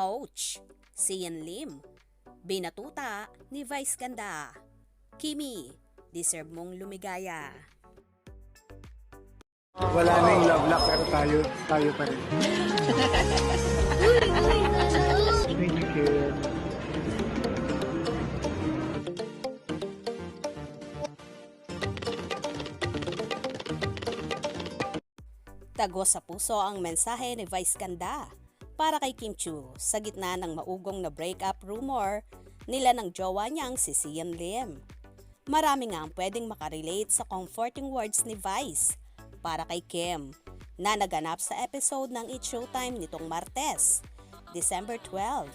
Ouch! Sian Lim. Binatuta ni Vice Ganda. Kimi, deserve mong lumigaya. Wala na yung love lock pero tayo pa rin. Thank you, Kim. Tagos sa puso ang mensahe ni Vice Ganda para kay Kim Chiu sa gitna ng maugong na breakup rumor nila ng jowa niyang si Sian Lim. Marami nga ang pwedeng makarelate sa comforting words ni Vice para kay Kim na naganap sa episode ng It's Showtime nitong Martes, December 12.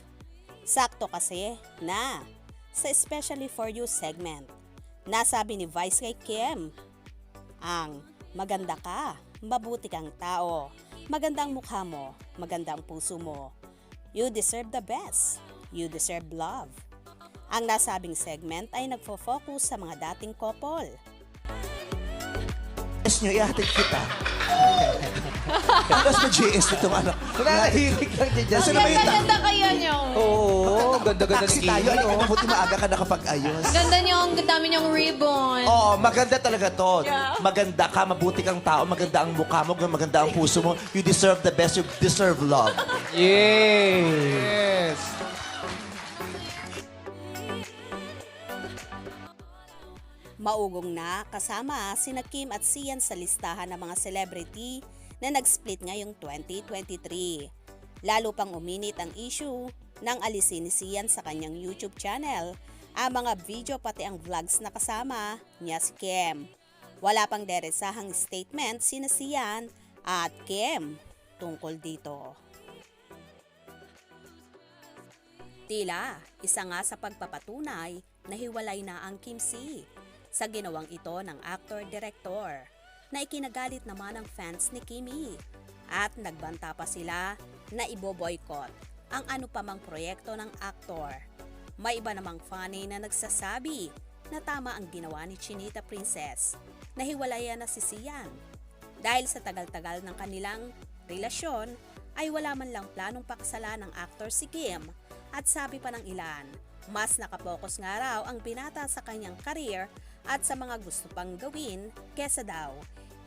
Sakto kasi na sa Especially For You segment, nasabi ni Vice kay Kim ang maganda ka, mabuti kang tao, magandang mukha mo, magandang puso mo. You deserve the best. You deserve love. Ang nasabing segment ay nagfo-focus sa mga dating couple. GS nyo, ihatid kita. Tapos na GS nito, ano? Nahihilig lang din dyan. Sino ba yung Ganda kaya niyo. Oo, ganda-ganda taxi ni tayo? Kimi. Ano, mabuti maaga ka nakapag-ayos. Ganda niyo, ang dami niyong ribbon. Oo, maganda talaga to. Maganda ka, mabuti kang tao, maganda ang mukha mo, maganda ang puso mo. You deserve the best, you deserve love. Yes. Maugong na kasama sina Kim at Sian sa listahan ng mga celebrity na nag-split ngayong 2023. Lalo pang uminit ang issue nang alisin ni Sian sa kanyang YouTube channel ang mga video pati ang vlogs na kasama niya si Kim. Wala pang deresahang statement sina Sian at Kim tungkol dito. Tila, isa nga sa pagpapatunay na hiwalay na ang Kim C sa ginawang ito ng actor-director na ikinagalit naman ng fans ni Kimi at nagbanta pa sila na ibo-boycott ang ano pa mang proyekto ng aktor. May iba namang funny na nagsasabi na tama ang ginawa ni Chinita Princess na hiwalayan na si Sian. Dahil sa tagal-tagal ng kanilang relasyon ay wala man lang planong pakasalan ng aktor si Kim at sabi pa ng ilan, mas nakapokus nga raw ang binata sa kanyang career at sa mga gusto pang gawin kesa daw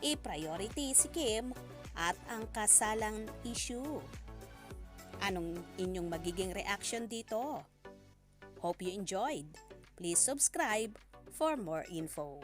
i-priority si Kim at ang kasalang issue. Anong inyong magiging reaction dito? Hope you enjoyed. Please subscribe for more info.